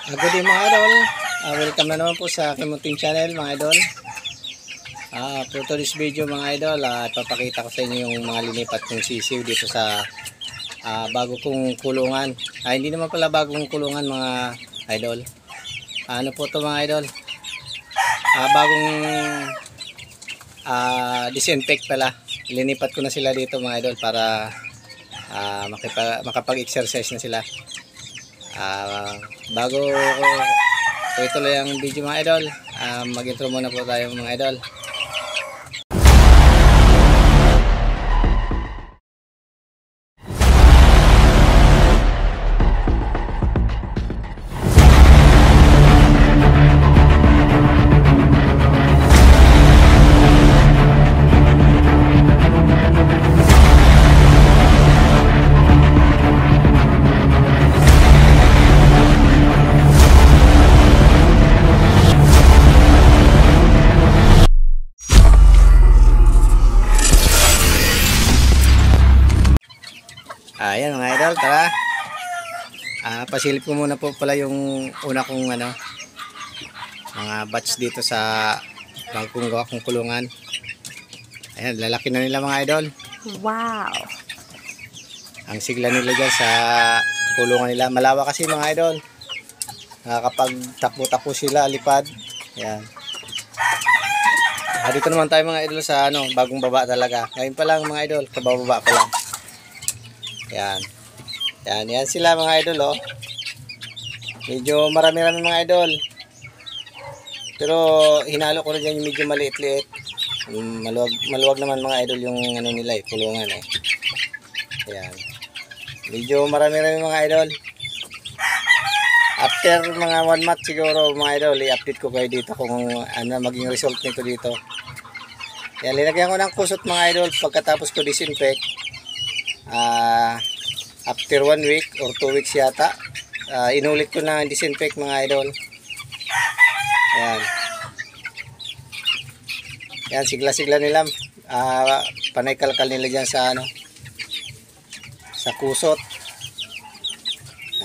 Good day mga idol. Welcome na naman po sa aking munting channel mga idol. For today's video mga idol, ipapakita ko sa inyo yung mga linipat kong sisiw dito sa bago kong kulungan. Hindi naman pala bagong kulungan mga idol. Ano po to mga idol? Bagong disinfect pala. Linipat ko na sila dito mga idol para makapag-exercise na sila. Bago ko ituloy ang video mga idol, mag-intro muna po tayo mga idol. Ayan mga idol, tara. Pasilip ko muna po pala yung una kong mga batch dito sa bagong gawa kong kulungan. Ayan, lalaki na nila mga idol. Wow! Ang sigla nila dyan sa kulungan nila. Malawak kasi mga idol. Kapag takbo-takbo sila, lipad. Ayan. Dito naman tayo mga idol sa bagong baba talaga. Ngayon pa lang mga idol, kabababa pa lang. Yan. Yan sila mga idol, oh. Medyo marami-rami mga idol. Pero hinalo ko na dyan yung medyo maliit-liit. Maluwag naman mga idol yung nila kulungan eh. Yan. Medyo marami-rami mga idol. After mga 1 month siguro mga idol, i-update ko kayo dito kung ano maging result nito dito. Yan, linagyan ko ng kusot mga idol pagkatapos ko disinfect. After 1 week or 2 weeks yata, inulit ko na disinfect mga idol. Ayan. Yan, sigla-sigla nila. Panay kalkal nila dyan sa sa kusot.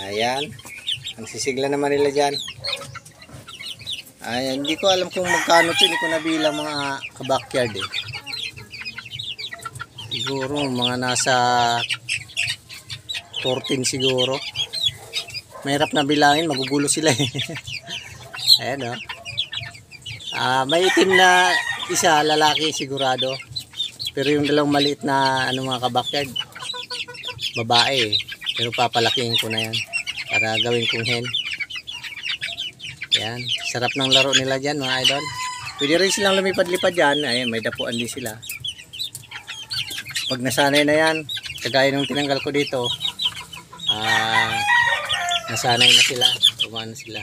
Ayan. Ang sisigla naman nila dyan. Ayan, hindi ko alam kung magkano ito. Hindi ko nabilang mga kabakyard eh. Siguro mga nasa 14 siguro. Mahirap na bilangin, magugulo sila eh. Ayan, oh. May itim na isa, lalaki sigurado. Pero yung dalawang maliit na mga kabakyard, babae eh. Pero papalakihin ko na yan para gawin kong hen. Yan, sarap ng laro nila dyan mga idol. Pwede rin silang lumipad-lipad dyan. Ayan, may dapuan din sila. Pag nasanay na yan, kagaya nung tinanggal ko dito, nasanay na sila, kumano sila,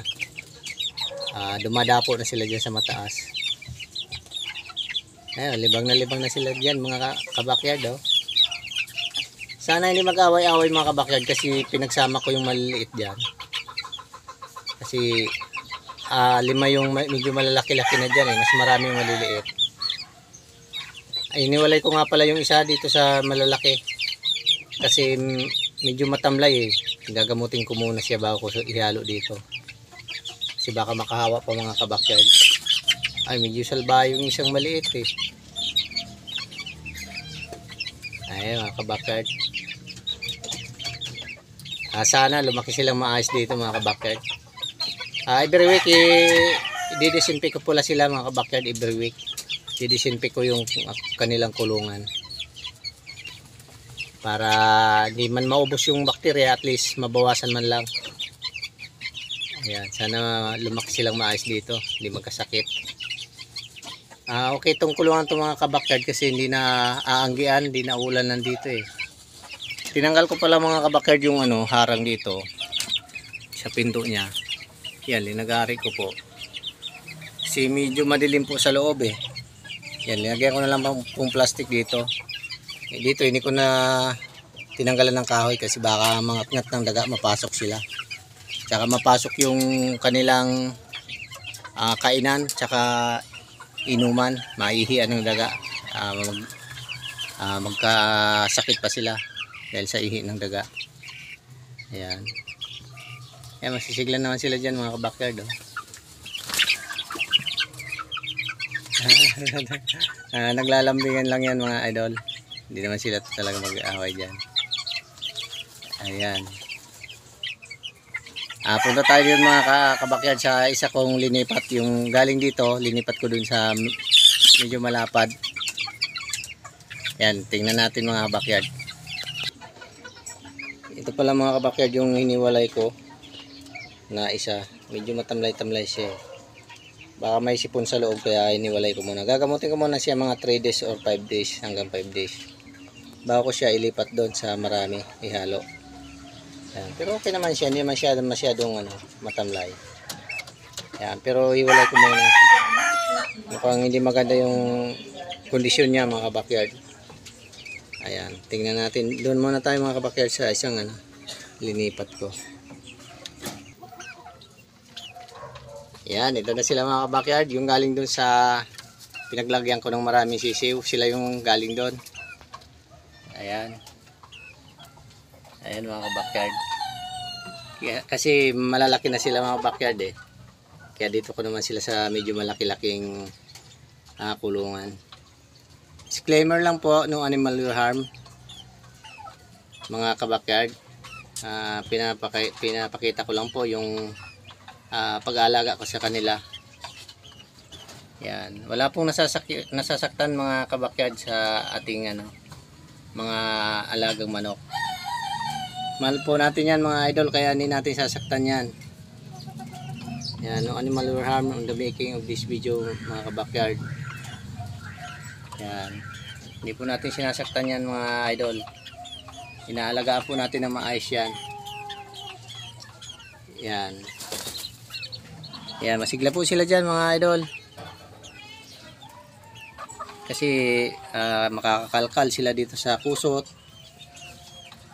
dumadapo na sila dyan sa mataas. Ayun, libang na sila dyan mga kabakyard, oh. Sana hindi mag-away-away mga kabakyard kasi pinagsama ko yung maliliit dyan. Kasi 5 yung medyo malalaki-laki na dyan eh, mas marami yung maliliit. Ay, iniwalay ko nga pala yung isa dito sa malalaki kasi medyo matamlay eh. Gagamutin ko muna siya bago ko ihalo dito kasi baka makahawa pa mga kabakyard. Ay, medyo salba yung isang maliit eh. Ay mga kabakyard, sana lumaki silang maayos dito mga kabakyard. Every week i-disinfect ko pala sila mga kabakyard. Every week i-disinfect ko yung kanilang kulungan para di man maubos yung bakterya, at least mabawasan man lang. Ayan, sana lumaki silang maayos dito, hindi magkasakit. Okay itong kulungan itong mga kabakyard kasi hindi na aanggian, hindi na ulan nandito eh. Tinanggal ko pala mga kabakyard yung harang dito sa pinto niya. Yan, linagari ko po kasi medyo madilim po sa loob eh. Yan, linagyan ko na lang pong plastic dito. Dito hindi ko na tinanggalan ng kahoy kasi baka mga ngat ng daga mapasok sila. Tsaka mapasok yung kanilang kainan, tsaka inuman, maihian ng daga. Magkasakit pa sila dahil sa ihi ng daga. Ayan. Yan, masisiglan naman sila dyan mga ka-backyard. Oh. Naglalambingan lang yan mga idol. Hindi naman sila talaga mag-aaway dyan. Ayan. Punta tayo dun mga kabakyard sa isa kong linipat. Yung galing dito, linipat ko dun sa medyo malapad. Ayan, tingnan natin mga kabakyard. Ito pala mga kabakyard yung hiniwalay ko na isa. Medyo matamlay-tamlay siya. Baka may sipon sa loob kaya hiniwalay ko muna. Gagamutin ko muna siya mga 3 days or 5 days hanggang 5 days. Bago ko siya ilipat doon sa marami, ihalo. Yan. Pero okay naman siya, hindi masyadong matamlay. Yan. Pero hiwalay ko muna. Mukhang hindi maganda yung kondisyon niya mga kabakyard. Ayan, tingnan natin. Doon muna tayo mga kabakyard sa isang linipat ko. Yan, ito na sila mga kabakyard. Yung galing doon sa pinaglagyan ko ng maraming sisiw. Sila yung galing doon. Ayan. Ayan mga kabakyard. Kasi malalaki na sila mga kabakyard eh. Kaya dito ko naman sila sa medyo malaki-laking kulungan. Disclaimer lang po, no animal will harm. Mga kabakyard. Pinapakita ko lang po yung pag-aalaga ko sa kanila. Yan. Wala pong nasasaktan mga kabakyard sa ating mga alagang manok. Mahal po natin yan mga idol, kaya hindi natin sasaktan yan. Yan, no animal will harm on the making of this video mga kabakyard. Yan. Hindi po natin sinasaktan yan mga idol. Inaalagaan po natin na maayos yan. Yan. Yan, masigla po sila dyan mga idol. Kasi makakakalkal sila dito sa kusot.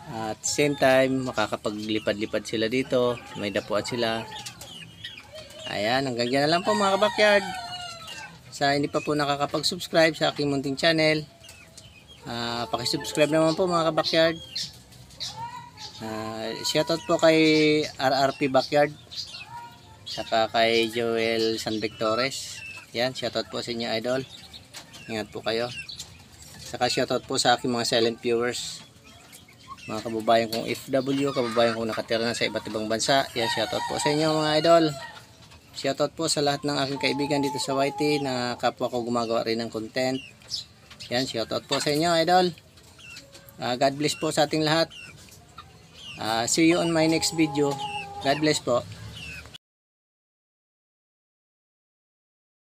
At same time, makakapaglipad-lipad sila dito. May dapuan sila. Ayan, hanggang dyan na lang po mga kabakyard. Sa hindi pa po nakakapag-subscribe sa aking munting channel, pakisubscribe naman po mga kabakyard. Shoutout po kay RRP Backyard. Saka kay Joel San Victores. Yan, shoutout po sa inyo idol. Ingat po kayo. Saka shoutout po sa aking mga silent viewers. Mga kababayan kong FW, kababayan kong nakatira na sa iba't ibang bansa. Yan, shoutout po sa inyo mga idol. Shoutout po sa lahat ng aking kaibigan dito sa YT na kapwa ko gumagawa rin ng content. Yan, shoutout po sa inyo idol. God bless po sa ating lahat. See you on my next video. God bless po.